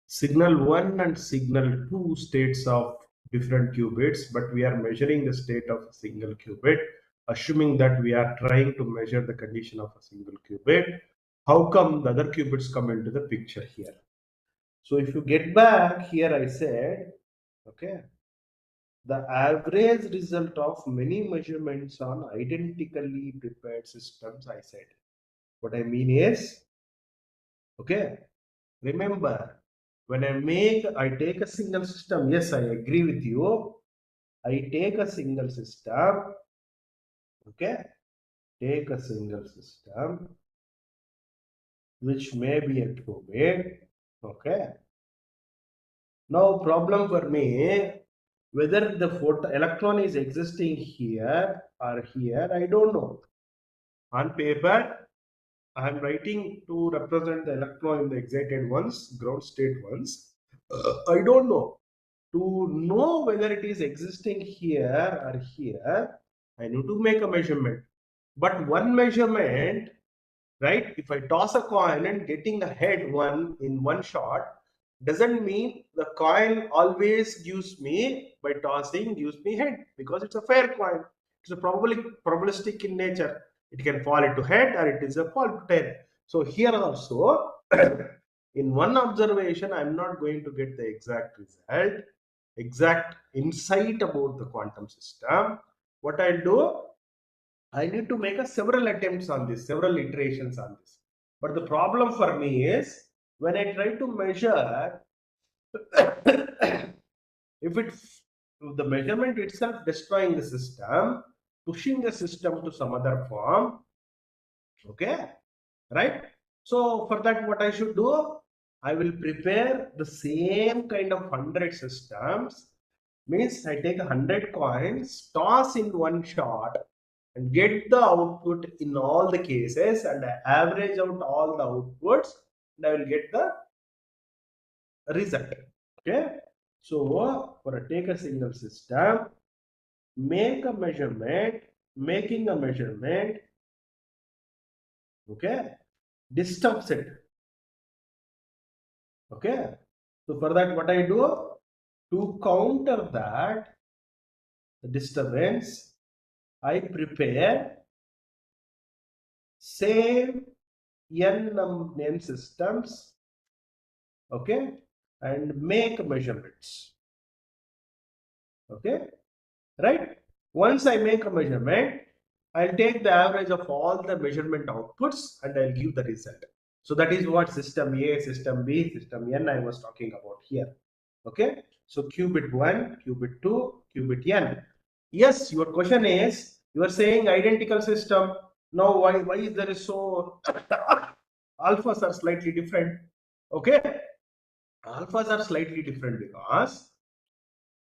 signal 1 and signal 2 states of different qubits, but we are measuring the state of a single qubit, assuming that we are trying to measure the condition of a single qubit. How come the other qubits come into the picture here? So if you get back here, I said, okay, the average result of many measurements on identically prepared systems, I said. What I mean is, okay, remember, when I take a single system, yes, I agree with you. I take a single system, okay, take a single system, which may be a qubit, okay. Now, problem for me, whether the electron is existing here or here, I don't know. On paper, I am writing to represent the electron in the excited ones, ground state ones. I don't know. To know whether it is existing here or here, I need to make a measurement. But one measurement, right? If I toss a coin and getting a head one in one shot, doesn't mean the coin always gives me, by tossing, gives me head, because it's a fair coin. It's a probabilistic in nature. It can fall into head or it is a fall to tail. So here also, in one observation, I'm not going to get the exact result, exact insight about the quantum system. What I'll do, I need to make several attempts on this, several iterations on this. But the problem for me is, when I try to measure, if the measurement itself destroying the system, pushing the system to some other form, okay, right? So for that, what I should do, I will prepare the same kind of 100 systems. Means I take 100 coins, toss in one shot, and get the output in all the cases, and I average out all the outputs, and I will get the result. Okay. So for take a single system, make a measurement, making a measurement, okay, disturbs it. Okay. So for that, what I do, to counter that the disturbance, I prepare same n systems, okay, and make measurements. Okay, right? Once I make a measurement, I'll take the average of all the measurement outputs and I'll give the result. So that is what system A, system B, system N I was talking about here. Okay, so qubit 1, qubit 2, qubit N. Yes, your question is, you are saying identical system. Now why is there so alphas are slightly different? Okay, alphas are slightly different because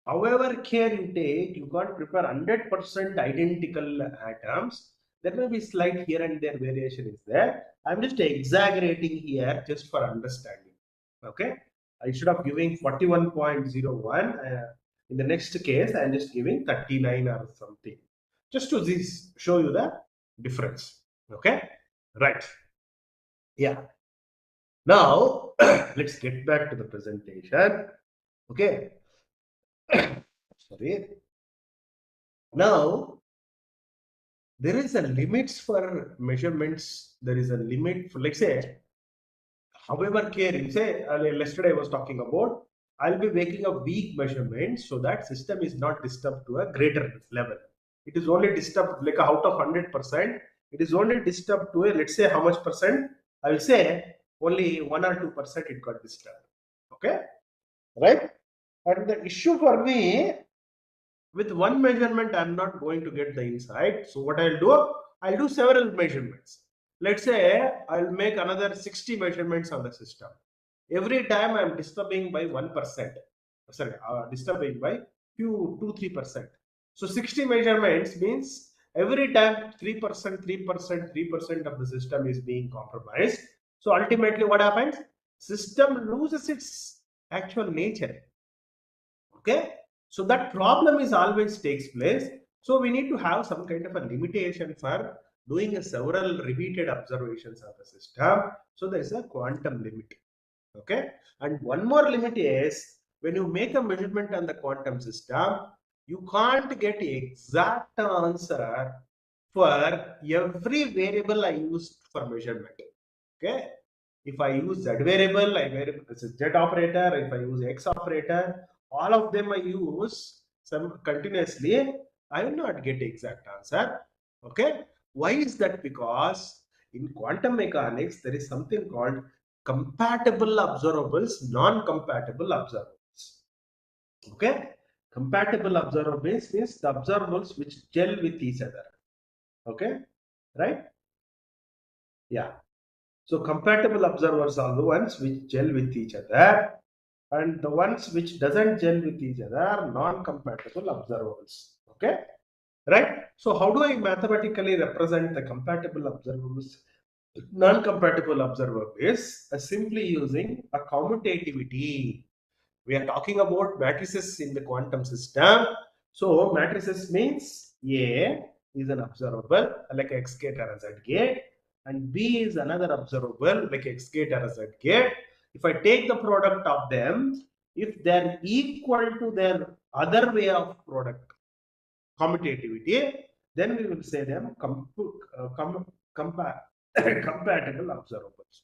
however care you take, you can't prepare 100% identical atoms. There may be slight here and there variation is there. I'm just exaggerating here just for understanding. Okay, instead of giving 41.01 in the next case, I'm just giving 39 or something, just to show you the difference. Okay, right? Yeah. Now let's get back to the presentation. Okay. Sorry. Now, there is a limits for measurements. There is a limit for, let's say, however care you say, yesterday I was talking about, I'll be making a weak measurement so that system is not disturbed to a greater level. It is only disturbed, like out of 100%, it is only disturbed to a, let's say how much percent, I will say only 1 or 2% it got disturbed. Okay, right? And the issue for me, with one measurement, I'm not going to get the insight. So what I'll do several measurements. Let's say I'll make another 60 measurements on the system. Every time I'm disturbing by 1%. Sorry, disturbing by 2-3%. So 60 measurements means every time 3%, 3%, 3% of the system is being compromised. So ultimately what happens? System loses its actual nature. Okay, so that problem is always takes place. So we need to have some kind of a limitation for doing several repeated observations of the system. So there is a quantum limit. Okay. And one more limit is when you make a measurement on the quantum system, you can't get exact answer for every variable I used for measurement. Okay. If I use Z variable, I vary it's a Z operator. If I use X operator, all of them I use some continuously, I will not get exact answer. Okay. Why is that? Because in quantum mechanics, there is something called compatible observables, non-compatible observables. Okay. Compatible observables means the observables which gel with each other. Okay. Right? Yeah. So compatible observers are the ones which gel with each other, and the ones which doesn't gel with each other are non-compatible observables. Okay, right? So how do I mathematically represent the compatible observables? Non-compatible observer is simply using a commutativity. We are talking about matrices in the quantum system. So matrices means A is an observable like X gate or Z gate, and B is another observable like X gate or Z gate. If I take the product of them, if they are equal to their other way of product commutativity, then we will say them compatible observables.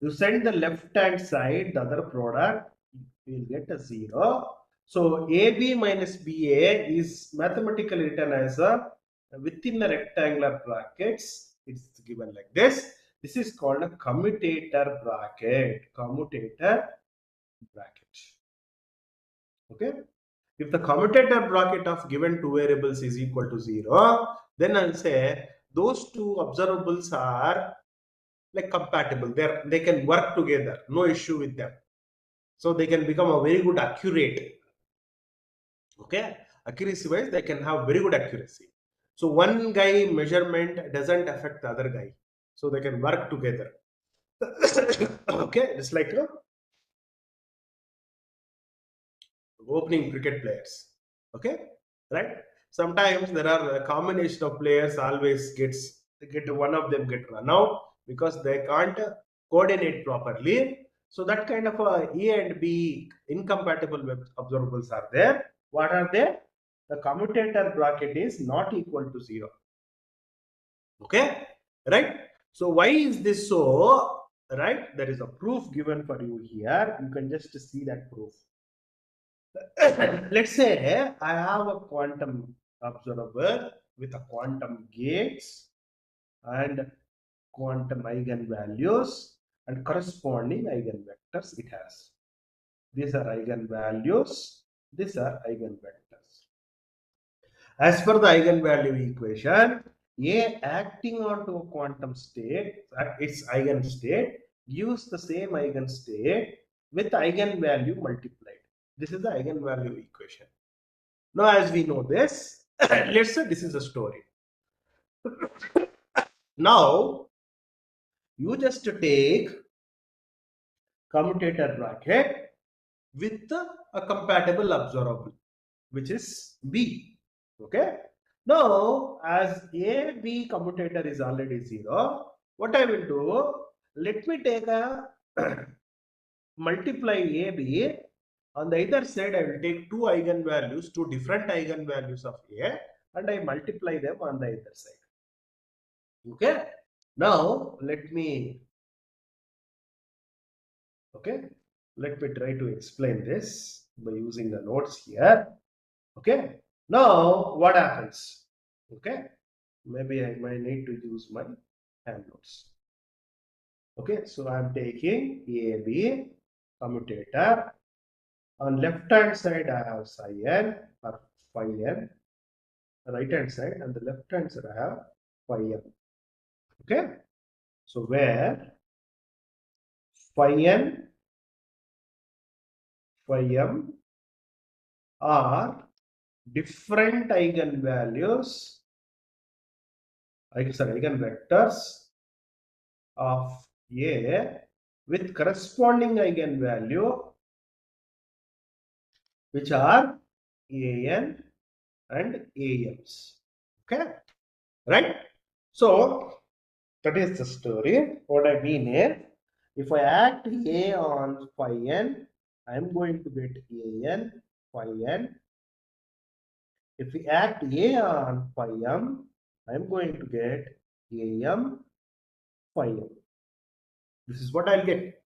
You send the left hand side, the other product, you will get a 0. So AB minus BA is mathematically written as a within the rectangular brackets. It's given like this. This is called a commutator bracket. Commutator bracket. Okay. If the commutator bracket of given two variables is equal to 0, then I'll say those two observables are like compatible. They can work together, no issue with them. So they can become a very good accurate. Okay, accuracy wise, they can have very good accuracy. So one guy measurement doesn't affect the other guy, so they can work together. Okay, it's like opening cricket players. Okay, right? Sometimes there are a combination of players always get one of them get run out because they can't coordinate properly. So that kind of A and B incompatible observables are there. What are they? The commutator bracket is not equal to 0. Okay, right? So why is this so? Right? There is a proof given for you here. You can just see that proof. Let's say I have a quantum observer with a quantum gates and quantum eigenvalues and corresponding eigenvectors it has. These are eigenvalues, these are eigenvectors. As per the eigenvalue equation, A acting onto a quantum state, its eigenstate, gives the same eigenstate with eigenvalue multiplied. This is the eigenvalue equation. Now, as we know this, let's say this is a story. Now, you just take commutator bracket with a compatible observable, which is B. Okay. Now, as A, B commutator is already 0, what I will do, let me take a multiply A, B. On the other side, I will take two eigenvalues, two different eigenvalues of A, and I multiply them on the other side. Okay. Now, let me try to explain this by using the notes here. Okay. Now, what happens? Okay. Maybe I might need to use my hand notes. Okay. So, I am taking AB commutator. On left hand side, I have psi n or phi n. Right hand side and the left hand side, I have phi m. Okay. So, where phi n, phi m are different eigenvalues, eigenvectors of A with corresponding eigenvalue which are AN and AMs. Okay, right? So that is the story. What I mean is If I act A on phi n, I am going to get an phi n. If we act A on phi m, I am going to get am phi m. This is what I'll get.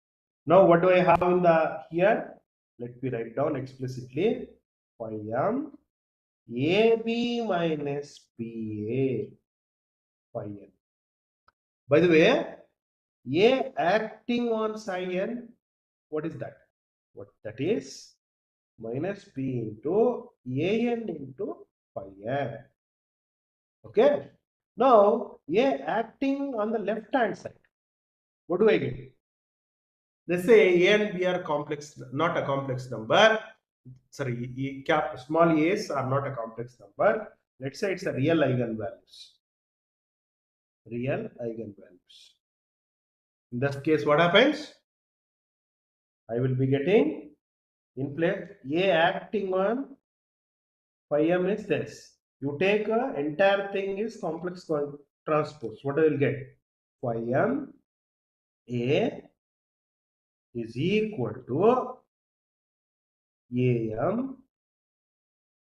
Now, what do I have in the here? Let me write down explicitly. Phi m AB minus BA phi n. By the way, A acting on psi n, what is that? What that is? Minus B into an into phi n. Okay. Now, A acting on the left hand side. What do I get? Let's say A and B are complex, not a complex number. Sorry, small a's are not a complex number. Let's say it's a real eigenvalues. Real eigenvalues. In that case, what happens? I will be getting in place A acting on phi m is this. You take a entire thing is complex transpose. What I will get? Phi m A is equal to am,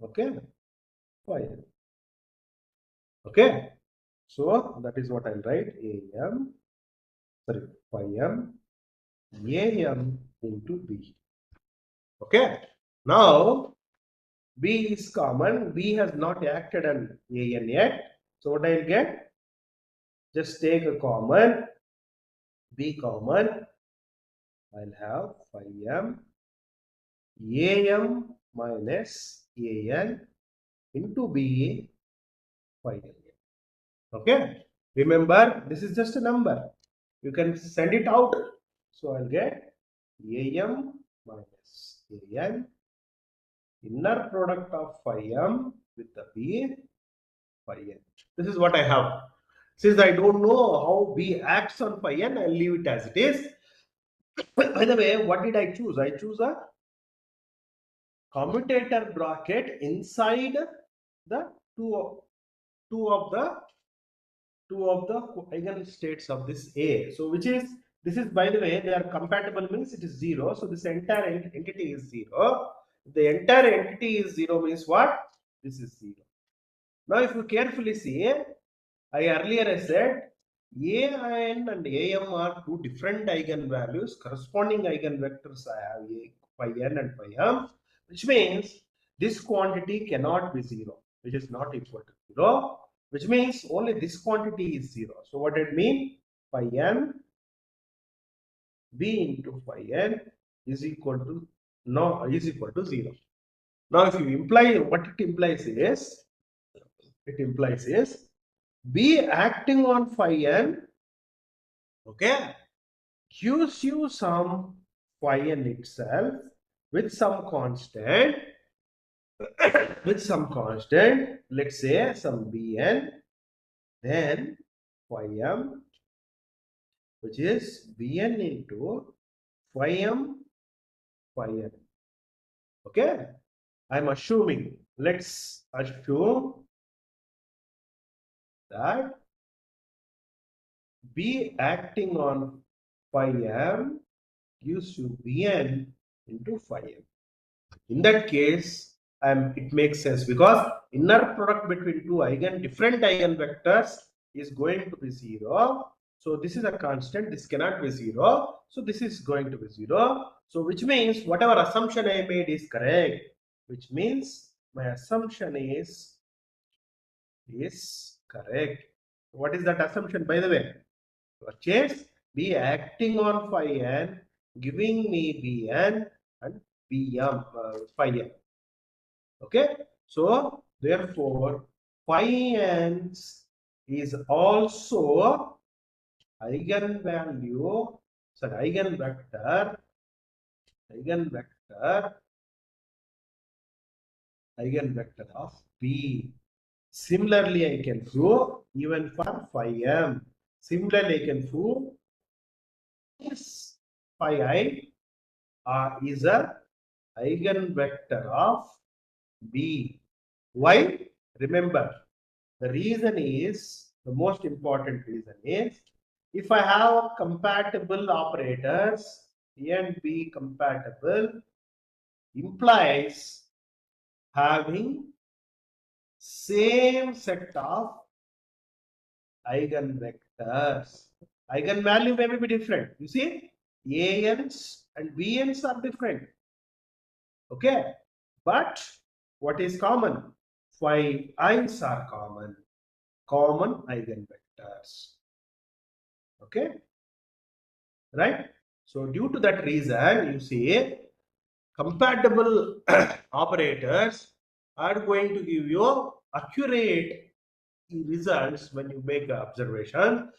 okay, phi m. Okay, so that is what I'll write am, sorry, phi m am into b. Okay, now b is common. B has not acted on an yet. So what I'll get? Just take a common, b common. I'll have phi m am minus an into b phi n. Okay, remember this is just a number. You can send it out. So I'll get am minus an inner product of phi m with the b phi n. This is what I have. Since I don't know how b acts on phi n, I'll leave it as it is. By the way, what did I choose? I choose a commutator bracket inside the two of the eigenstates of this A. So which is, this is, by the way, they are compatible means it is 0. So this entire entity is 0. The entire entity is 0 means what? This is 0. Now if you carefully see, I earlier said an and am are two different eigenvalues. Corresponding eigenvectors I have phi n and phi m, which means this quantity cannot be 0, which is not equal to 0, which means only this quantity is 0. So what it mean? Phi n b into phi n is equal to is equal to 0. Now if you imply, what it implies is, b acting on phi n, okay, gives you some phi n itself with some constant, let's say some bn, then phi m, which is bn into phi m phi n. Okay, I'm assuming, let's assume that b acting on phi m gives you bn into phi m. In that case, it makes sense because inner product between two different eigenvectors is going to be 0. So this is a constant, this cannot be 0. So this is going to be 0. So which means whatever assumption I made is correct, which means my assumption is correct. What is that assumption, by the way? Purchase B acting on phi n, giving me Bn and Bm phi n. Okay, so therefore phi n is also eigenvalue, sorry, eigenvector of B. Similarly, I can prove even for phi m. Similarly, I can prove this phi I is a eigenvector of B. Why? Remember, the reason is, the most important reason is, if I have compatible operators, A and B compatible implies having same set of eigenvectors. Eigenvalue may be different. You see, ANs and BNs are different. Okay, but what is common? 5 are common eigenvectors. Okay, right? So due to that reason, you see, compatible operators are going to give you accurate results when you make the observation.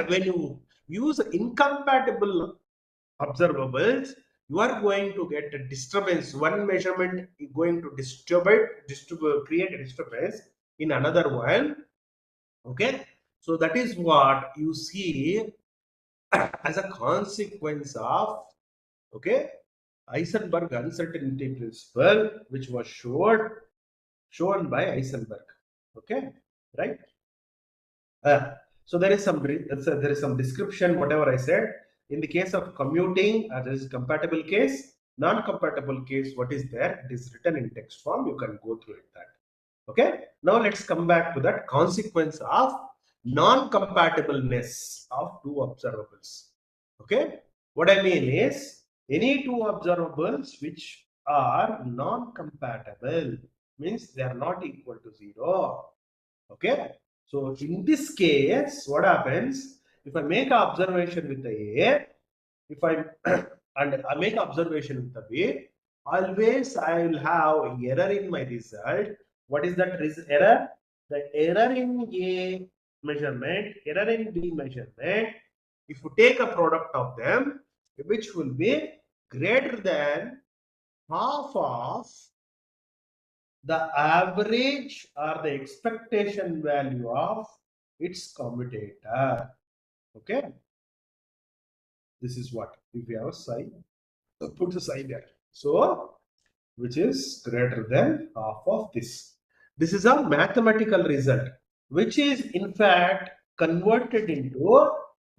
When you use incompatible observables, you are going to get a disturbance. One measurement is going to create a disturbance in another one. Okay, so that is what you see as a consequence of, okay, Heisenberg uncertainty principle, which was shown by Heisenberg. Okay, right? So there is some description whatever I said. In the case of commuting, there is compatible case, non-compatible case. What is there? It is written in text form. You can go through it. That okay. Now let's come back to that consequence of non-compatibleness of two observables. Okay. What I mean is any two observables which are non-compatible means they are not equal to 0. Okay. So in this case, what happens if I make an observation with the A, if I and I make observation with the B, always I will have error in my result. What is that error? The error in A measurement, error in B measurement, if you take a product of them, which will be greater than half of the average or the expectation value of its commutator. Okay, this is what if we have a psi, put the psi there. So which is greater than half of this. This is a mathematical result, which is in fact converted into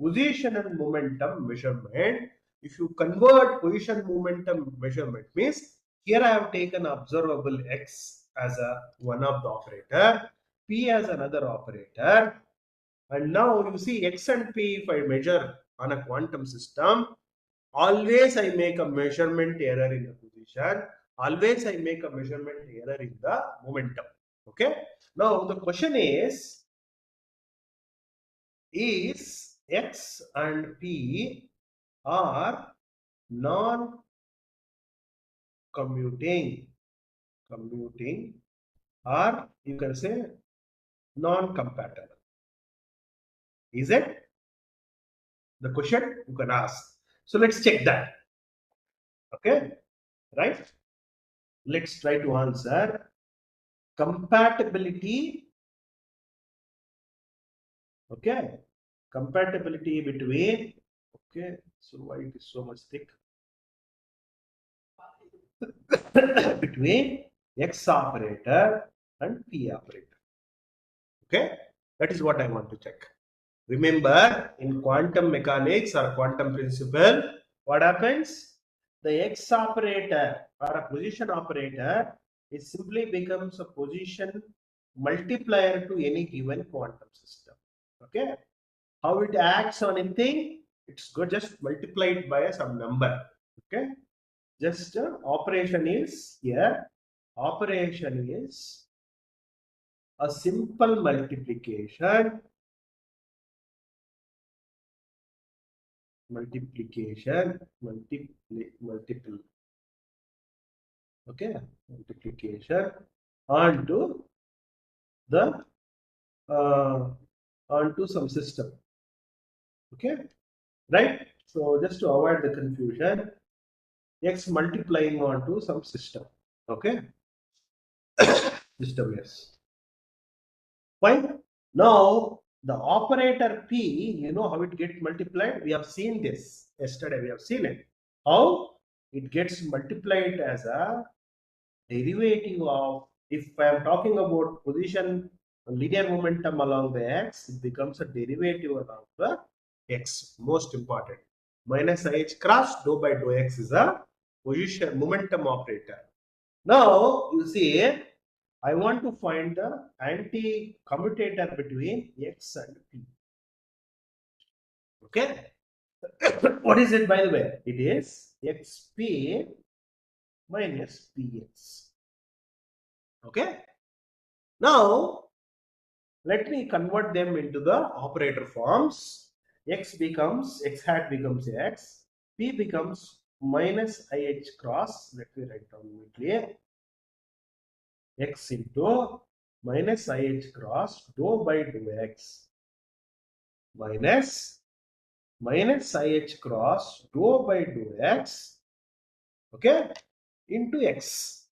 position and momentum measurement. If you convert position momentum measurement means here I have taken observable x as a one of the operator, p as another operator, and now you see x and p if I measure on a quantum system, always I make a measurement error in the position, always I make a measurement error in the momentum. Okay. Now the question is x and p are non-commuting, or you can say non-compatible. Is it? The question you can ask. So let's check that. Okay, right? Let's try to answer. Compatibility. Okay, compatibility between. Okay, so why it is so much thick? Between x operator and p operator. Okay, that is what I want to check. Remember, in quantum mechanics or quantum principle, what happens? The x operator or a position operator, it simply becomes a position multiplier to any given quantum system. Okay, how it acts on anything? It's just multiplied by some number. Okay, just operation is here. Operation is a simple multiplication. Multiple. Okay, multiplication onto the onto some system. Okay, right? So just to avoid the confusion, x multiplying onto some system. Okay, system, yes. Fine. Now the operator p, you know how it gets multiplied? We have seen this yesterday. We have seen it. How it gets multiplied as a derivative of, if I am talking about position linear momentum along the x, it becomes a derivative along the x. Most important. Minus IH cross dou by dou x is a position momentum operator. Now you see, I want to find the anti-commutator between x and p. Okay. What is it, by the way? It is xp minus px. Okay. Now let me convert them into the operator forms. X hat becomes x, p becomes minus ih cross. Let me write down neatly. X into minus ih cross dou by dou x minus ih cross dou by dou x, okay, into x,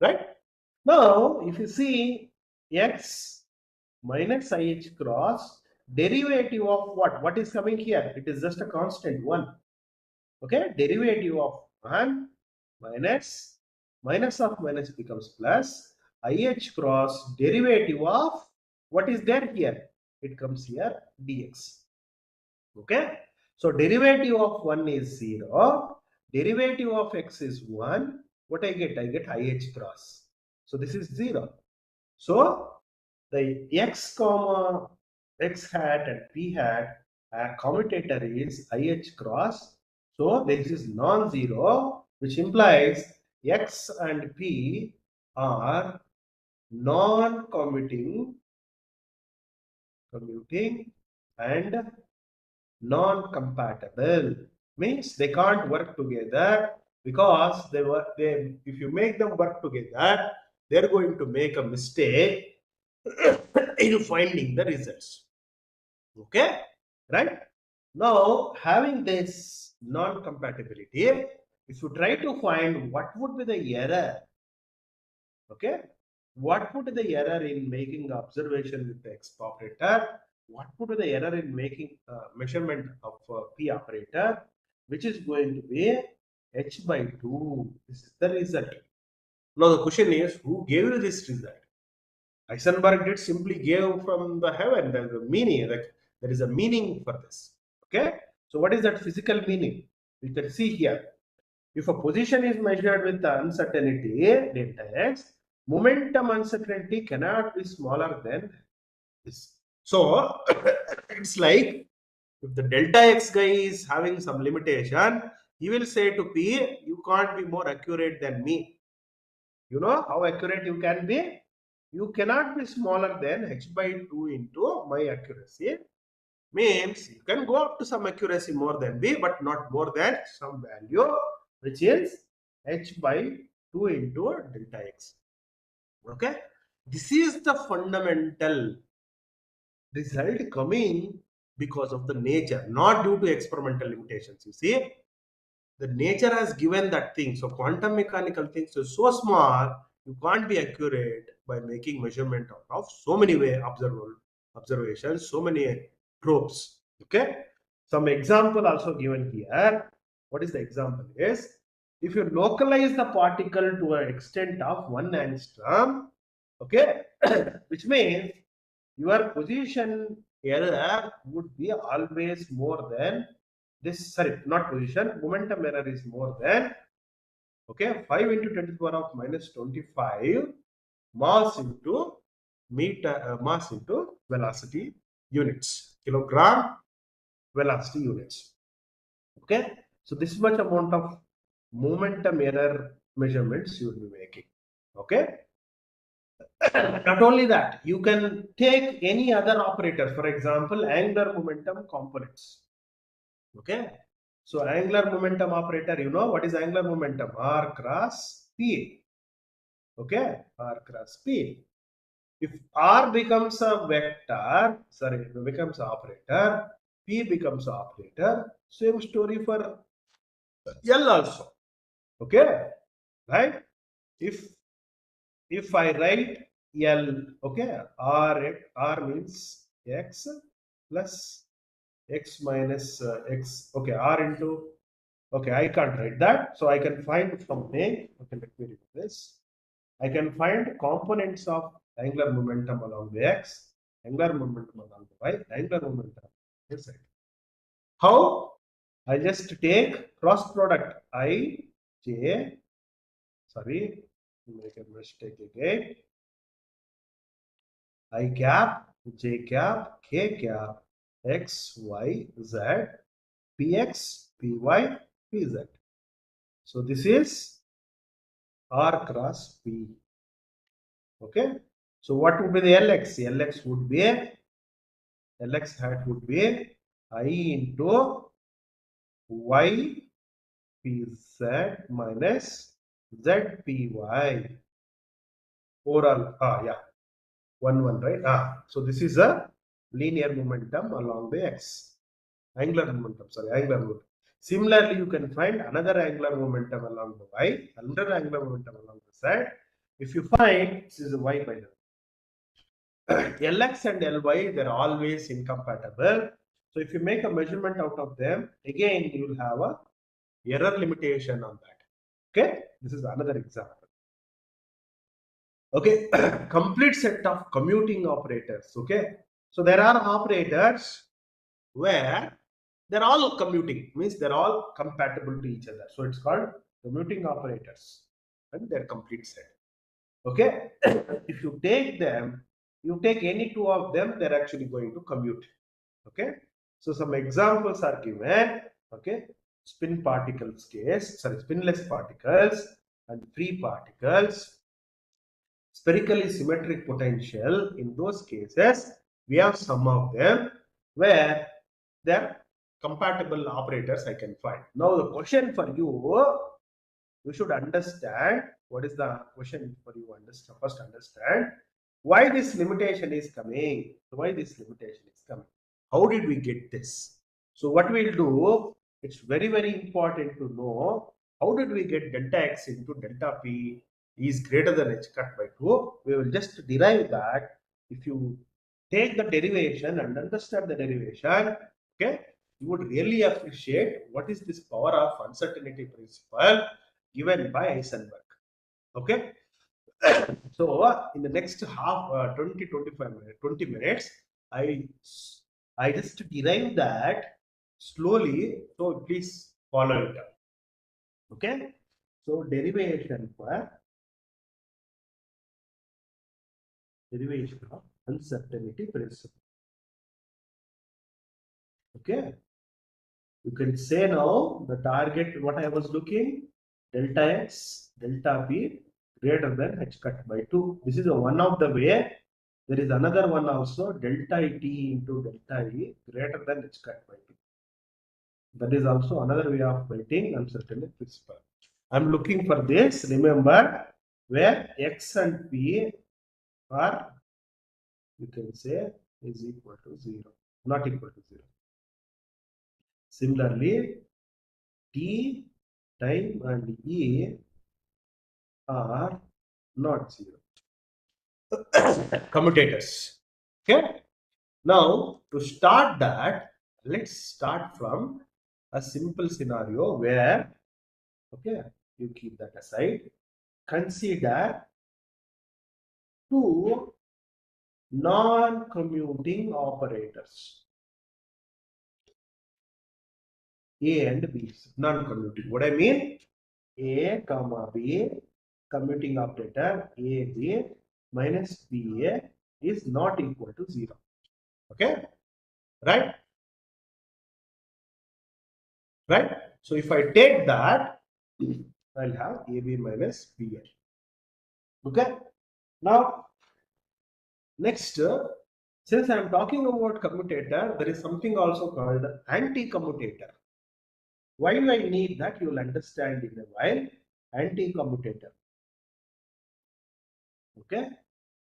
right? Now if you see x minus ih cross, derivative of what is coming here? It is just a constant 1. Okay, derivative of 1 minus of minus becomes plus, ih cross derivative of what is there here? It comes here dx. Okay, so derivative of 1 is 0, derivative of x is 1. What I get? I get ih cross. So this is 0. So the x comma x hat and p hat commutator is ih cross. So this is non-zero, which implies x and p are non-commuting and non-compatible. Means they can't work together, because they if you make them work together, they're going to make a mistake in finding the results. Okay, right? Now, having this non-compatibility, if you try to find what would be the error, okay, what would be the error in making observation with the x operator, what would be the error in making measurement of p operator, which is going to be h by 2. This is the result. Now the question is, who gave you this result? Heisenberg did simply gave from the heaven. There's a meaning, like there is a meaning for this. Okay, so what is that physical meaning? We can see here. If a position is measured with the uncertainty delta x, momentum uncertainty cannot be smaller than this. So it's like, if the delta x guy is having some limitation, he will say to p, you can't be more accurate than me. You know how accurate you can be? You cannot be smaller than h by 2 into my accuracy. Means you can go up to some accuracy more than b, but not more than some value, which is h by 2 into delta x. Okay, this is the fundamental result coming because of the nature, not due to experimental limitations. You see, the nature has given that thing. So quantum mechanical things are so small, you can't be accurate by making measurement of so many observations, so many probes. Okay, some example also given here. What is the example is, if you localize the particle to an extent of 1 angstrom, okay, which means your position error would be always more than this, sorry, not position, momentum error is more than, okay, 5 into 10 to the power of minus 25 mass into mass into velocity units, kilogram velocity units. Okay, so this much amount of momentum error measurements you will be making. Okay, not only that, you can take any other operator, for example, angular momentum components. Okay, so angular momentum operator, you know what is angular momentum? R cross P. Okay, R cross P. If R becomes a vector, sorry, it becomes operator, P becomes operator. Same story for L also. Okay, right? If I write L, okay, R means X plus X minus X. Okay, R into, okay, I can't write that. So I can find something. Okay, let me read this. I can find components of angular momentum along the x, angular momentum along the y, angular momentum on the z. How? I just take cross product I, j, sorry, make a mistake again. I cap, j cap, k cap, x, y, z, px, py, pz. So this is R cross P. Okay. So what would be the LX? LX would be LX hat would be I into y pz minus zpy overall. Yeah, 1 1, right? So this is a linear momentum along the x. Angular momentum, sorry, angular momentum. Similarly, you can find another angular momentum along the y, another angular momentum along the z. If you find this is a y by the way, Lx and Ly, they're always incompatible. So if you make a measurement out of them, again you will have a error limitation on that. Okay, this is another example. Okay, complete set of commuting operators. Okay, so there are operators where they're all commuting, means they're all compatible to each other. So it's called commuting operators and their complete set. Okay, if you take them, you take any two of them, they're actually going to commute. Okay, so some examples are given. Okay, spin particles case, sorry, spinless particles and free particles, spherically symmetric potential. In those cases, we have some of them where they're compatible operators I can find. Now the question for you should understand what is the question for you. Understand, first understand why this limitation is coming. Why this limitation is coming? How did we get this? So what we'll do, it's very, very important to know how did we get delta x into delta p is greater than h cut by 2. We will just derive that. If you take the derivation and understand the derivation, okay, you would really appreciate what is this power of uncertainty principle given by Heisenberg. Okay. So in the next 25 minutes, 20 minutes, I just derive that slowly. So please follow it up. Okay. So derivation of uncertainty principle. Okay. You can say now the target what I was looking delta x delta p greater than h cut by 2. This is one of the way. There is another one also delta t into delta e greater than h cut by 2. That is also another way of writing uncertainty principle. I'm looking for this. Remember where x and p are, you can say, is equal to 0, not equal to 0. Similarly, t, time and e are not 0. Commutators. Okay. Now to start that, let's start from a simple scenario where, okay, you keep that aside. Consider two non-commuting operators, A and B, non-commuting. What I mean, A comma B, commuting operator A B minus B A is not equal to 0. Okay, right? Right? So if I take that, I'll have AB minus BA. Okay. Now, next, since I'm talking about commutator, there is something also called anti-commutator. Why do I need that? You will understand in a while. Anti-commutator. Okay.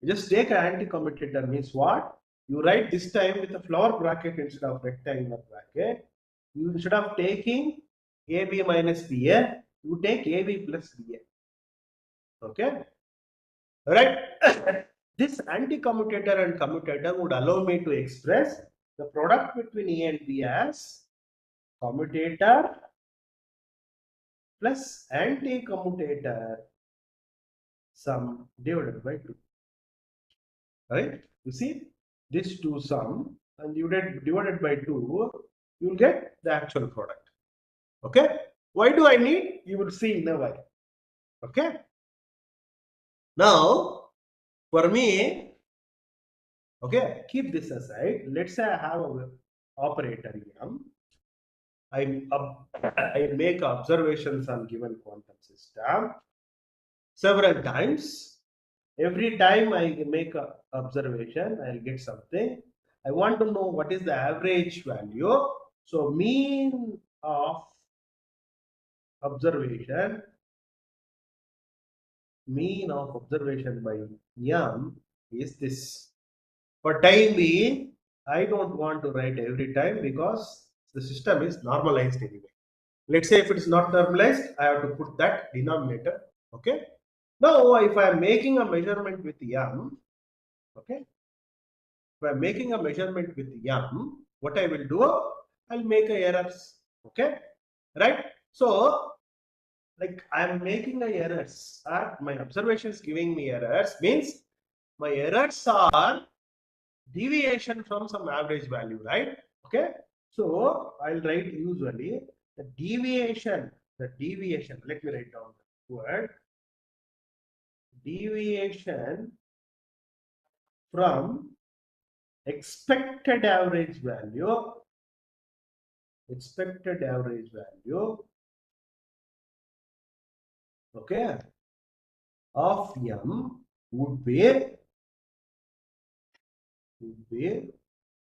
Just take an anti-commutator means what? You write this time with a flower bracket instead of rectangular bracket. You instead of taking AB minus BA, you take AB plus BA. Okay. Right. This anti-commutator and commutator would allow me to express the product between A and B as commutator plus anti-commutator sum divided by 2. right? You see, this 2 sum and you divided by 2, you will get the actual product. Okay? Why do I need? You will see in a while. Okay? Now, for me, okay, keep this aside. Let's say I have a operator M. I make observations on given quantum system several times. Every time I make a observation, I'll get something. I want to know what is the average value. So mean of observation, by M is this. For time being, I don't want to write every time because the system is normalized anyway. Let's say if it is not normalized, I have to put that denominator. Okay. Now, if I am making a measurement with M, okay, if I'm making a measurement with M, what I will do, I'll make a errors. Okay, right? So, like I'm making a errors, or my observations giving me errors means my errors are deviation from some average value, right? Okay, so I'll write usually the deviation. Let me write down the word deviation from expected average value. Expected average value, okay, of M would be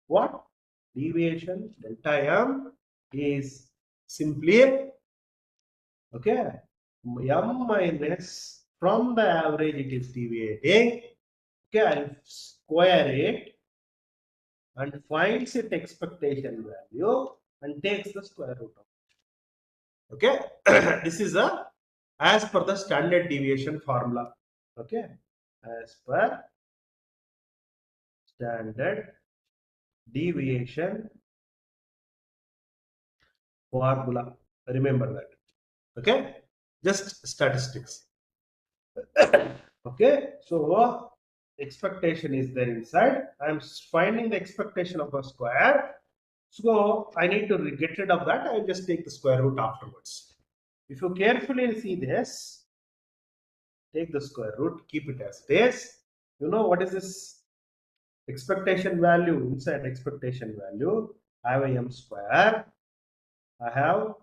what? Deviation delta M is simply, okay, M minus from the average it is deviating. Okay, I'll square it and finds its expectation value and takes the square root of it. Okay, this is a as per the standard deviation formula. Okay, as per standard deviation formula. Remember that. Okay, just statistics. Okay, so expectation is there inside. I'm finding the expectation of a square. So I need to get rid of that. I'll just take the square root afterwards. If you carefully see this, take the square root, keep it as it is. You know what is this? Expectation value. Inside expectation value, I have a M square. I have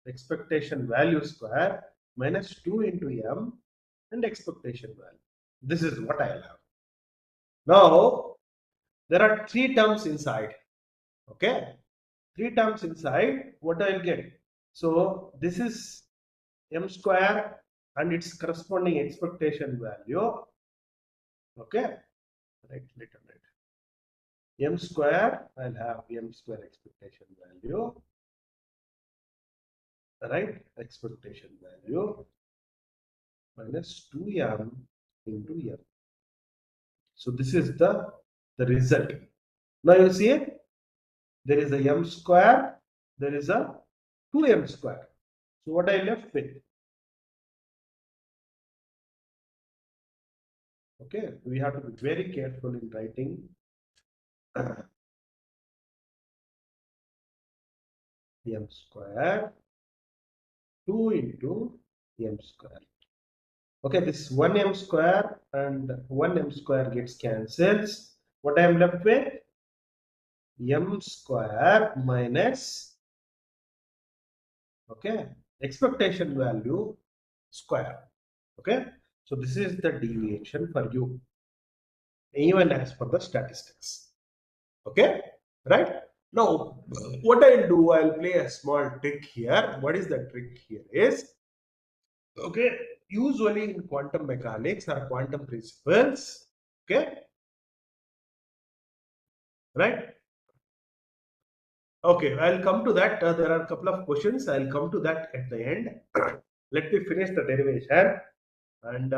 expectation value square minus 2 into M and expectation value. This is what I have. Now, there are 3 terms inside. Okay, 3 terms inside. What I'll get? So this is M square and its corresponding expectation value. Okay, right, later. M square, I'll have M square expectation value, right? Expectation value minus 2M into M. So this is the result. Now you see there is a M square, there is a 2M square. So what I left with? Okay, we have to be very careful in writing. M square 2 into M square. Okay, this 1M square and 1M square gets cancelled. What I am left with? M square minus, okay, expectation value square. Okay, so this is the deviation for you, even as per the statistics. Okay, right? Now, what I'll do, I'll play a small trick here. What is the trick here is, okay, usually in quantum mechanics or quantum principles, okay, right? Okay, I'll come to that. There are a couple of questions. I'll come to that at the end. Let me finish the derivation and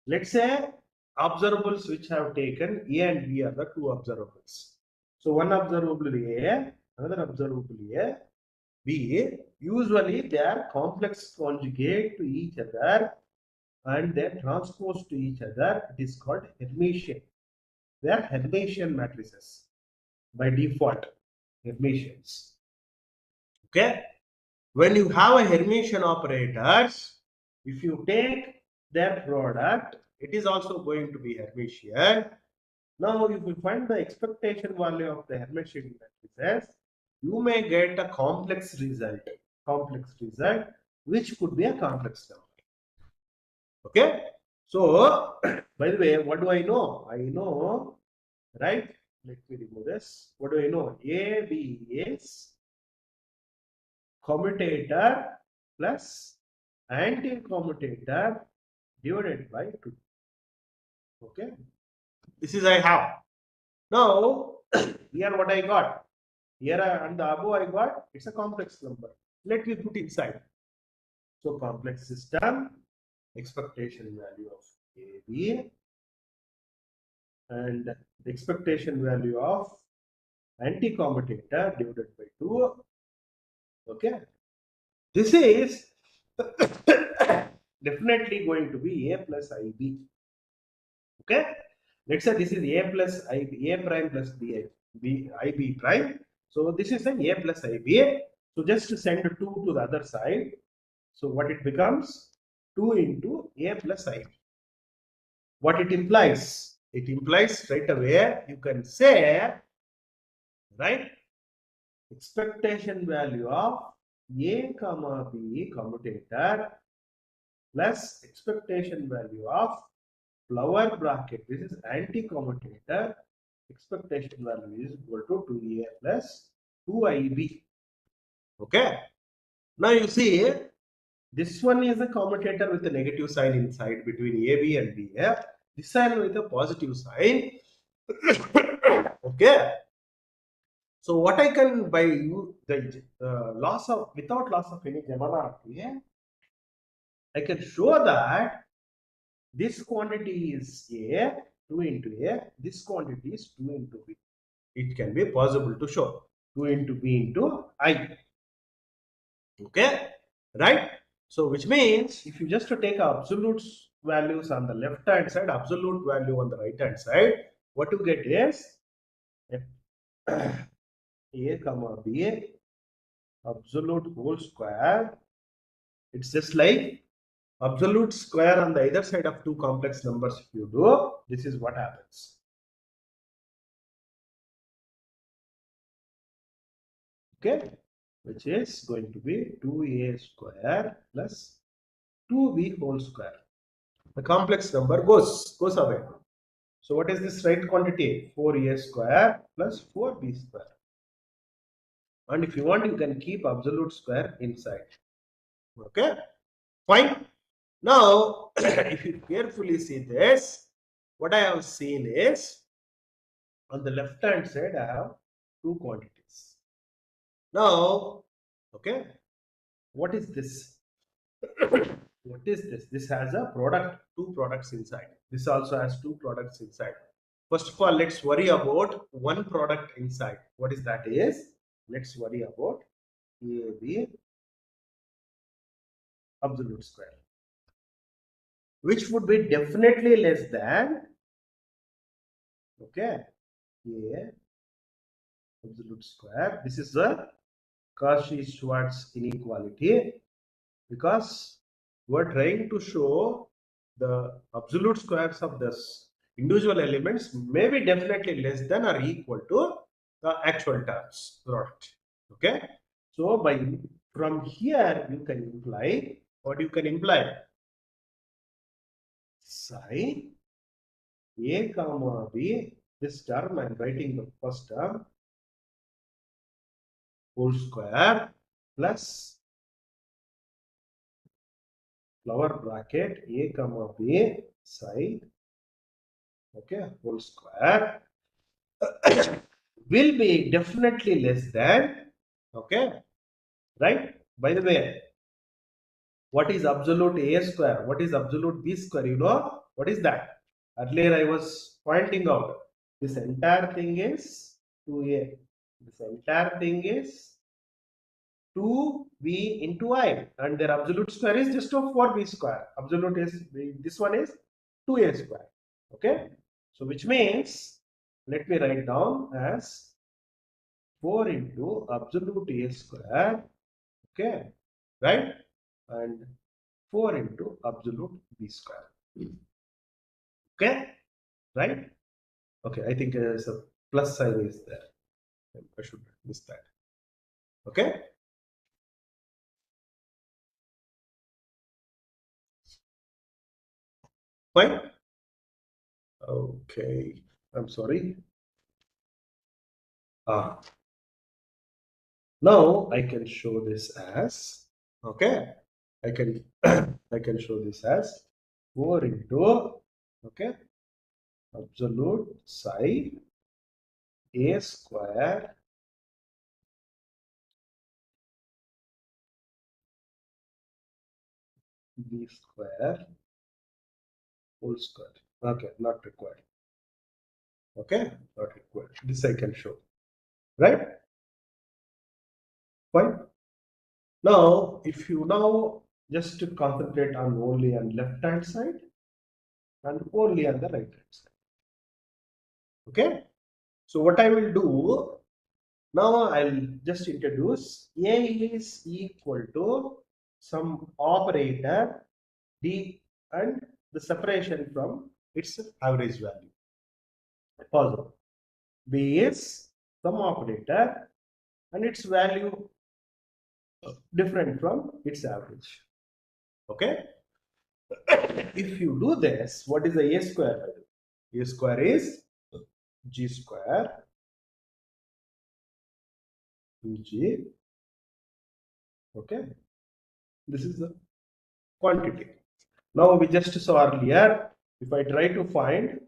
Let's say observables which have taken A and B are the 2 observables. So one observable A, another observable A, B. Usually they are complex conjugate to each other and they are transposed to each other, it is called Hermitian. They are Hermitian matrices by default, Hermitians. Okay. When you have a Hermitian operators, if you take their product, it is also going to be Hermitian. Now, if you find the expectation value of the Hermitian matrices, you may get a complex result, which could be a complex number. Okay. So, by the way, what do I know? I know, right? Let me remove this. What do I know? AB is commutator plus anti-commutator divided by 2. Okay. This is I have. Now, here what I got. Here and the above I got, it's a complex number. Let me put inside. So complex system, expectation value of AB and the expectation value of anti-commutator divided by 2. Okay. This is definitely going to be A plus IB. Okay. Let's say this is A plus IB, A prime plus IB prime. So this is an A plus IB. So just to send 2 to the other side. So what it becomes? 2 into A plus IB. What it implies? It implies straight away, you can say, right, expectation value of A comma B commutator plus expectation value of flower bracket. This is anti-commutator. Expectation value is equal to 2A plus 2IB. Okay. Now you see, this one is a commutator with a negative sign inside between AB and BF. This one with a positive sign. Okay. So what I can by the loss of without loss of any generality, I can show that this quantity is A, 2 into A. This quantity is 2 into B. It can be possible to show 2 into B into I. Okay, right? So which means if you just take absolute values on the left hand side, absolute value on the right hand side, what you get is A comma B absolute whole square. It's just like absolute square on the either side of two complex numbers. If you do, this is what happens. Okay, which is going to be 2A square plus 2B whole square. The complex number goes away. So what is this right quantity? 4A square plus 4B square. And if you want, you can keep absolute square inside. Okay, fine. Now, if you carefully see this, what I have seen is on the left hand side, I have two quantities. Now, okay, what is this? What is this? This has a product, two products inside. This also has two products inside. First of all, let's worry about one product inside. What is that is? Let's worry about AB absolute square, which would be definitely less than, okay, A absolute square. This is the Cauchy-Schwarz inequality, because we're trying to show the absolute squares of this individual elements may be definitely less than or equal to the actual terms product. Okay, so by from here you can imply what you can imply: psi A comma B, this term I'm writing the first term, whole square plus lower bracket A comma B psi, okay, whole square will be definitely less than, okay, right? By the way, what is absolute A square? What is absolute B square? You know, what is that? Earlier I was pointing out, this entire thing is 2A. This entire thing is 2b into I, and their absolute square is just of 4b square. Absolute is, this one is 2a square. Okay, so which means, let me write down as 4 into absolute a square. Okay, right, and 4 into absolute b square. Okay, right. Okay, I think there's a plus sign is there. I should miss that. Okay. Fine. Okay. I'm sorry. Now I can show this as, okay. I can I can show this as 4 into, okay, absolute psi a square b square whole square. Okay, not required. Okay, not required. This I can show. Right? Fine. Now, if you now just to concentrate on only on left hand side and only on the right hand side. Okay. So what I will do now, I'll just introduce A is equal to some operator D and the separation from its average value. Positive. B is some operator and its value different from its average. Okay. If you do this, what is the A square value? A square is G square G. Okay. This is the quantity. Now we just saw earlier, if I try to find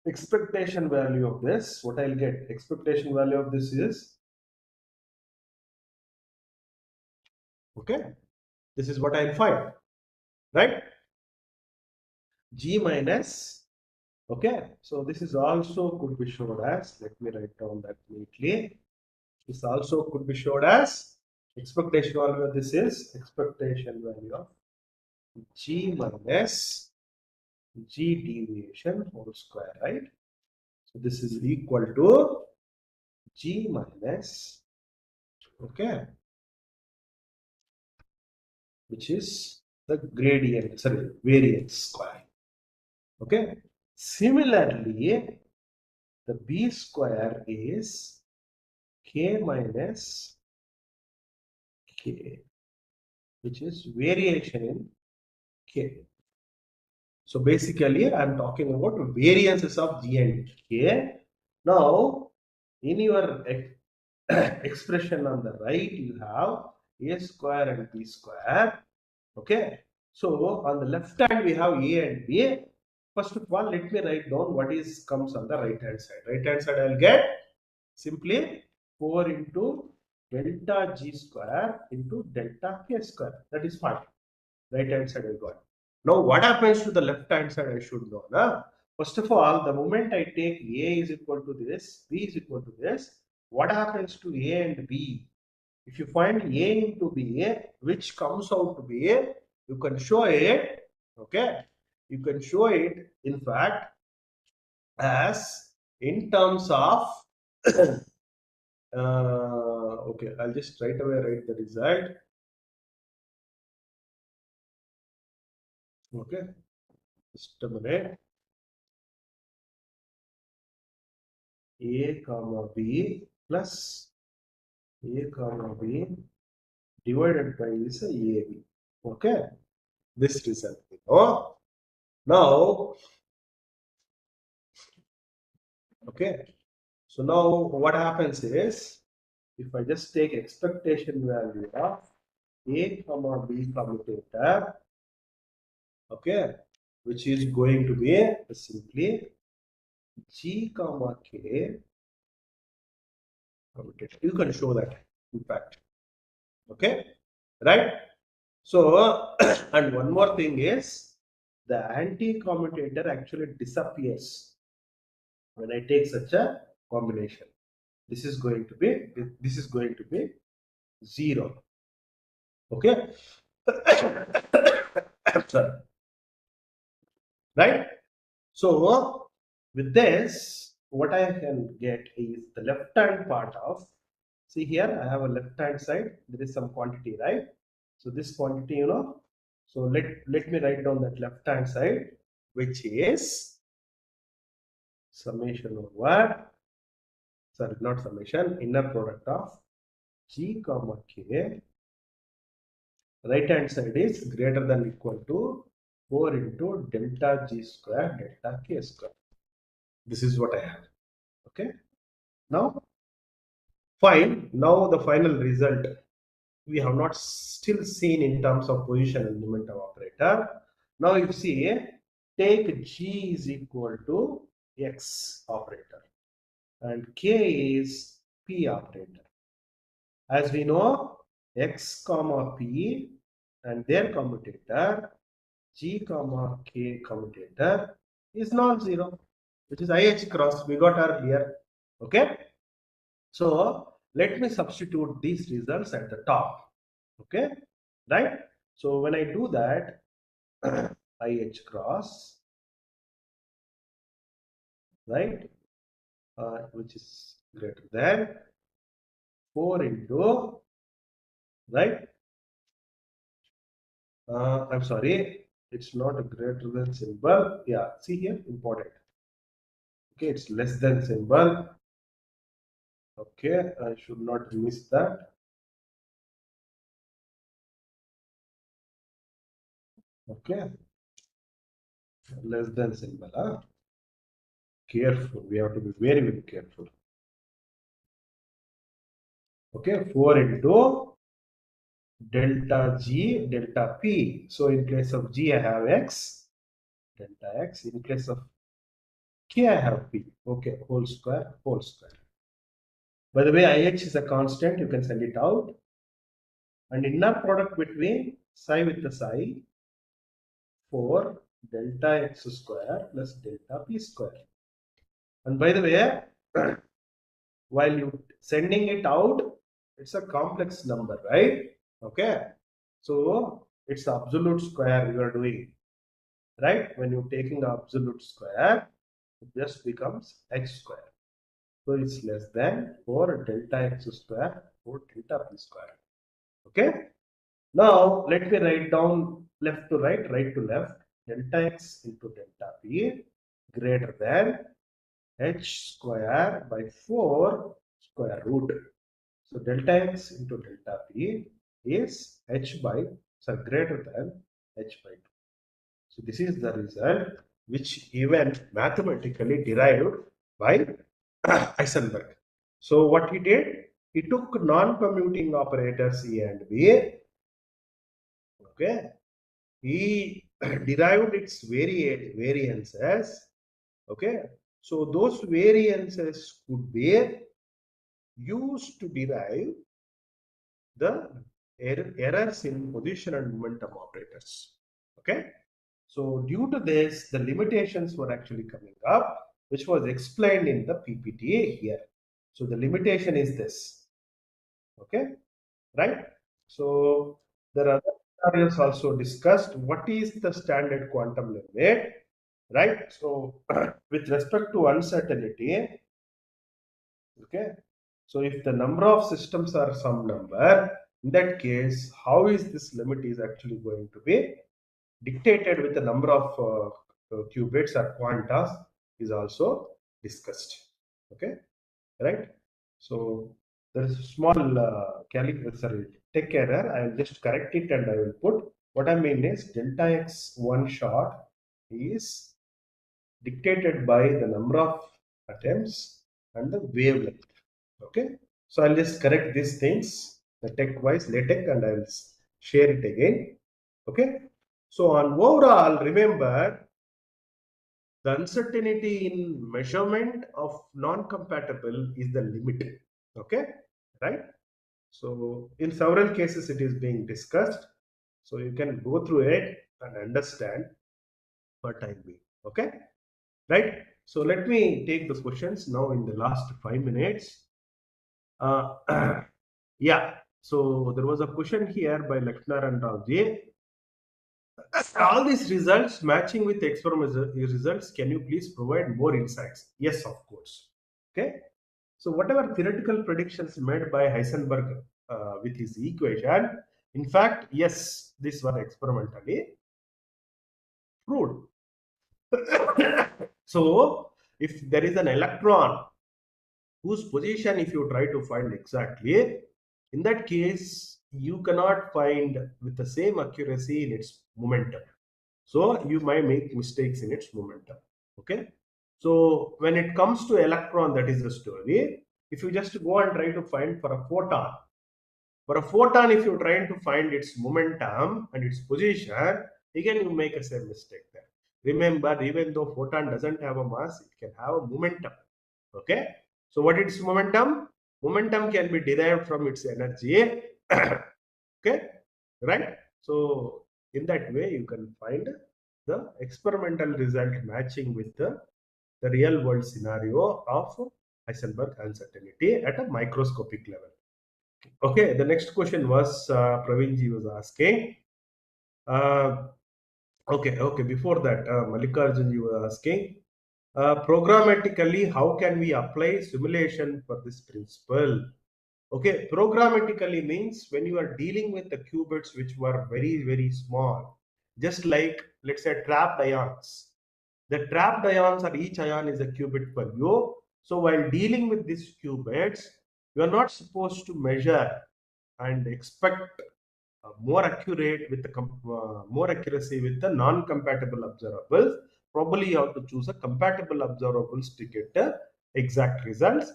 expectation value of this, what I'll get, expectation value of this is, okay, this is what I'll find, right? G minus, okay, so this is also could be showed as, let me write down that neatly. This also could be showed as expectation value of this is expectation value of G minus G deviation whole square, right? So this is equal to G minus, okay, which is the gradient, sorry, variance square. Okay. Similarly, the b square is k minus k, which is variation in k. So basically, I'm talking about variances of g and k. Now, in your expression on the right, you have a square and b square. Okay. So on the left hand, we have a and b. First of all, let me write down what is comes on the right hand side. Right hand side, I'll get simply 4 into delta g square into delta k square. That is fine. Right hand side I got. Now what happens to the left hand side I should know. Na? First of all, the moment I take a is equal to this, b is equal to this, what happens to a and b? If you find a into b, which comes out to be, you can show it, okay? You can show it, in fact, as in terms of, okay, I'll just right away write the result. Okay, just a minute. A comma b plus a comma b divided by this ab. Okay, this result. Oh, now, okay. So now what happens is, if I just take expectation value of a comma b commutator, okay, which is going to be simply g comma k commutator. You can show that, in fact. Okay, right? So, and one more thing is, the anti-commutator actually disappears when I take such a combination. This is going to be 0. Okay. Sorry. Right. So with this, what I can get is the left hand part of, see here, I have a left hand side, there is some quantity, right? So this quantity, so let me write down that left hand side, which is summation over, sorry, not summation, inner product of G comma K. Right hand side is greater than equal to 4 into delta G square delta K square. This is what I have. Okay. Now, fine. Now the final result we have not still seen in terms of position and momentum operator. Now you see, take G is equal to X operator and K is P operator. As we know, X comma P and their commutator G comma K commutator is non-zero, which is IH cross. We got earlier. Okay. So let me substitute these results at the top. Okay. Right. So when I do that, IH cross, right, which is greater than 4 into, right, I'm sorry, it's not a greater than symbol. Yeah, see here, important. Okay, it's less than symbol. Okay, I should not miss that. Okay, less than symbol. Huh? Careful, we have to be very, very careful. Okay, 4 into delta G delta P. So in place of G, I have X, delta X. In place of K, I have P. Okay, whole square, whole square. By the way, IH is a constant, you can send it out. And inner product between psi with the psi, 4 delta X square plus delta P square. And by the way, while you sending it out, it's a complex number, right? Okay. So it's absolute square you are doing, right? When you're taking the absolute square, it just becomes x square. So it's less than 4 delta x square or delta p square. Okay. Now let me write down left to right, right to left. Delta x into delta p greater than h square by 4 square root. So delta x into delta p is h by, so greater than h by 2. So this is the result which even mathematically derived by Heisenberg. So what he did, he took non-commuting operators A and B. Okay, he derived its variances. Okay, so those variances could be used to derive the errors in position and momentum operators. Okay. So due to this, the limitations were actually coming up, which was explained in the PPTA here. So the limitation is this. Okay. Right. So there are other scenarios also discussed. What is the standard quantum limit? Right. So with respect to uncertainty, okay. So if the number of systems are some number, in that case, how is this limit is actually going to be dictated with the number of qubits or quantas is also discussed. Okay, right? So there is a small tech error. I will just correct it and I will put what I mean is delta x one shot is dictated by the number of attempts and the wavelength. Okay, so I'll just correct these things, the tech wise LaTeX, and I will share it again. Okay, so on overall, remember the uncertainty in measurement of non-compatible is the limit. Okay, right? So in several cases it is being discussed. So you can go through it and understand for time being. Okay, right? So let me take the questions now in the last 5 minutes. Uh, yeah. So there was a question here by Lakshnar and Ravji. All these results matching with experimental results, can you please provide more insights? Yes, of course. Okay. So whatever theoretical predictions made by Heisenberg with his equation, in fact, yes, these were experimentally proved. So if there is an electron whose position if you try to find exactly, in that case you cannot find with the same accuracy in its momentum. So you might make mistakes in its momentum. Okay. So when it comes to electron, that is the story. If you just go and try to find for a photon, if you're trying to find its momentum and its position, again you make a same mistake there. Remember, even though photon doesn't have a mass, it can have a momentum. Okay. So what is momentum? Momentum can be derived from its energy. Okay. Right. So in that way, you can find the experimental result matching with the real world scenario of Heisenberg uncertainty at a microscopic level. Okay, the next question was Pravinji was asking. Uh, okay. Before that, Mallikarjun, you were asking. Programmatically, how can we apply simulation for this principle? Okay, programmatically means when you are dealing with the qubits which were very, very small, just like let's say trapped ions. The trapped ions or each ion is a qubit per you. So while dealing with these qubits, you are not supposed to measure and expect more accurate with the more accuracy with the non-compatible observables. Probably you have to choose a compatible observables to get the exact results.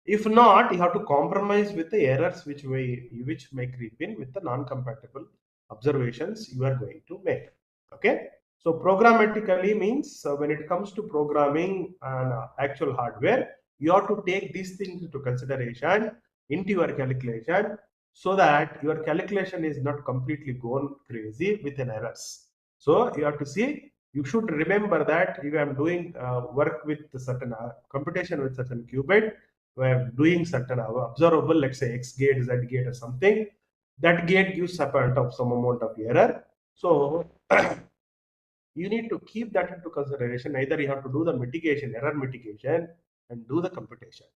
If not, you have to compromise with the errors which may creep in with the non-compatible observations you are going to make. Okay. So programmatically means when it comes to programming an actual hardware, you have to take these things into consideration into your calculation so that your calculation is not completely gone crazy with an errors. So you have to see, you should remember that if I am doing work with certain computation with certain qubit, we are doing certain observable, let's say X gate, Z gate or something, that gate gives some amount of error. So you need to keep that into consideration. Either you have to do the mitigation, error mitigation, and do the computation.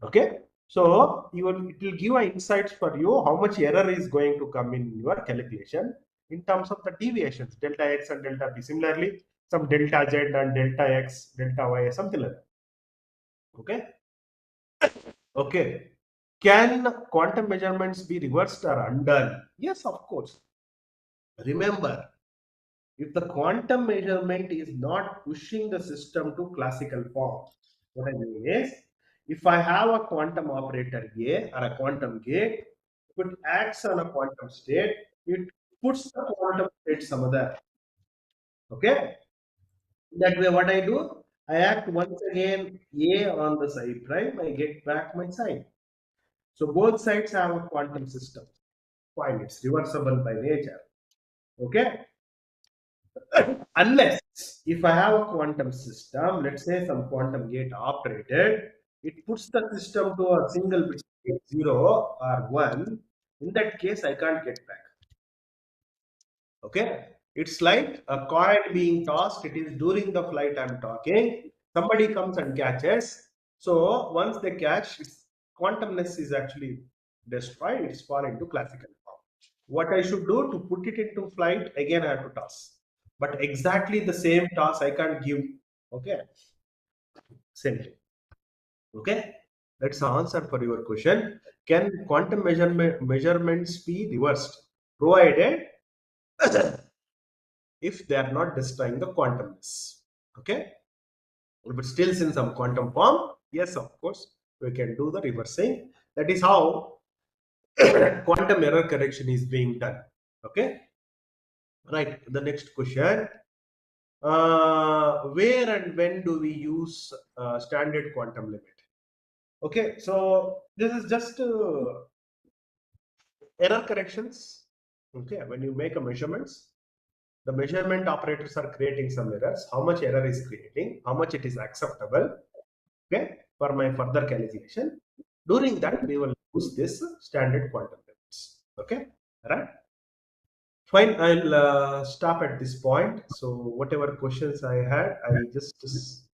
Okay. So it will give insights for you how much error is going to come in your calculation in terms of the deviations, delta X and delta B. Similarly, some delta Z and delta X, delta Y, something like that. Okay. Okay. Can quantum measurements be reversed or undone? Yes, of course. Remember, if the quantum measurement is not pushing the system to classical form, what I mean is, if I have a quantum operator A or a quantum gate, if it acts on a quantum state, it puts the quantum state some other. Okay? That way, what I do, I act once again A on the side prime, I get back my side. So both sides have a quantum system. Fine, it's reversible by nature. Okay? Unless if I have a quantum system, let's say some quantum gate operated, it puts the system to a single bit state 0 or 1. In that case, I can't get back. Okay. It's like a coin being tossed. It is during the flight I'm talking. Somebody comes and catches. So once they catch, its quantumness is actually destroyed. It's fallen into classical form. What I should do to put it into flight, again I have to toss. But exactly the same toss I can't give. Okay. Same thing. Okay. That's the answer for your question. Can quantum measurements be reversed? Provided if they are not destroying the quantumness. Okay. But still in some quantum form, yes, of course, we can do the reversing. That is how quantum error correction is being done. Okay. Right. The next question. Where and when do we use standard quantum limit? Okay. So this is just error corrections. Okay. When you make a measurements, the measurement operators are creating some errors. How much error is creating? How much it is acceptable? Okay, for my further calculation. During that, we will use this standard quantum limit. measurements. Okay, right? Fine, I'll stop at this point. So whatever questions I had, I just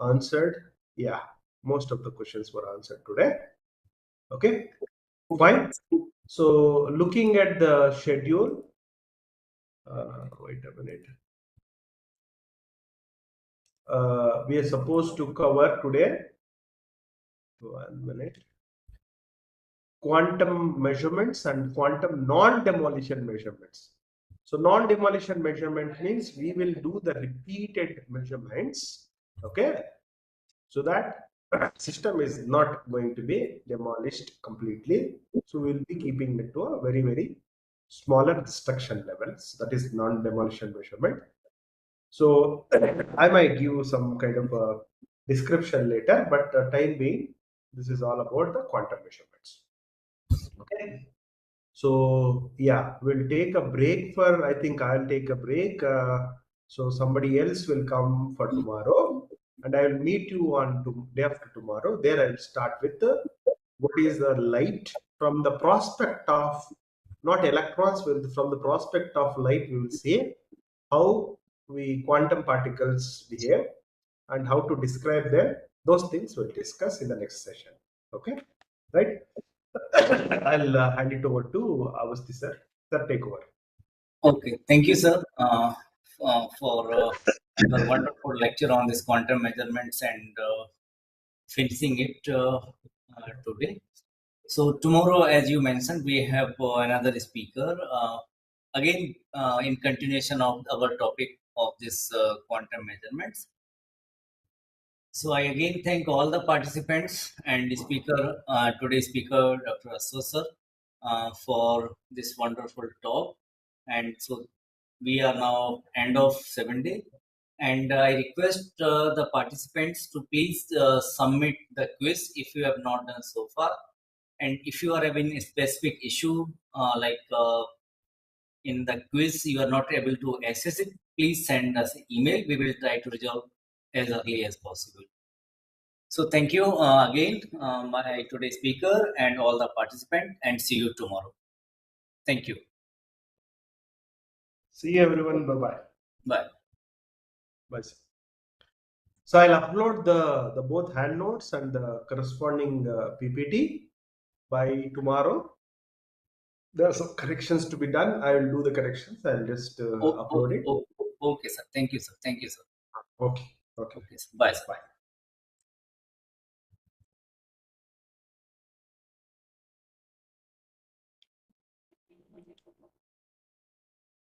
answered. Yeah, most of the questions were answered today. Okay, Okay. fine. So looking at the schedule, wait a minute. We are supposed to cover today. 1 minute. Quantum measurements and quantum non-demolition measurements. So non-demolition measurement means we will do the repeated measurements, okay, so that system is not going to be demolished completely. So we'll be keeping it to a very, very smaller destruction levels. That is non-demolition measurement. So I might give some kind of a description later, but time being, this is all about the quantum measurements. Okay. So yeah, we'll take a break for, I think I'll take a break. So somebody else will come for tomorrow, and I will meet you on day after tomorrow. There I'll start with what is the light from the prospect of not electrons, from the prospect of light. We will see how we quantum particles behave and how to describe them. Those things we'll discuss in the next session. Okay, right? I'll hand it over to Avasti sir. Sir, take over. Okay. Thank you, sir, for your wonderful lecture on this quantum measurements and finishing it today. So tomorrow, as you mentioned, we have another speaker. Again, in continuation of our topic of this quantum measurements. So I again thank all the participants and the speaker, today's speaker, Dr. Asosar, for this wonderful talk. And so we are now end of 7 day. And I request the participants to please submit the quiz if you have not done so far. And if you are having a specific issue, like in the quiz, you are not able to access it, please send us an email. We will try to resolve as early as possible. So thank you again, my today's speaker and all the participants, and see you tomorrow. Thank you. See you everyone. Bye bye. Bye. Bye. Sir. So I'll upload the both hand notes and the corresponding PPT by tomorrow. There are some corrections to be done. I will do the corrections. I'll just upload it. Okay, sir. Thank you, sir. Thank you, sir. Okay. Okay. Okay, sir. Bye, sir. Bye.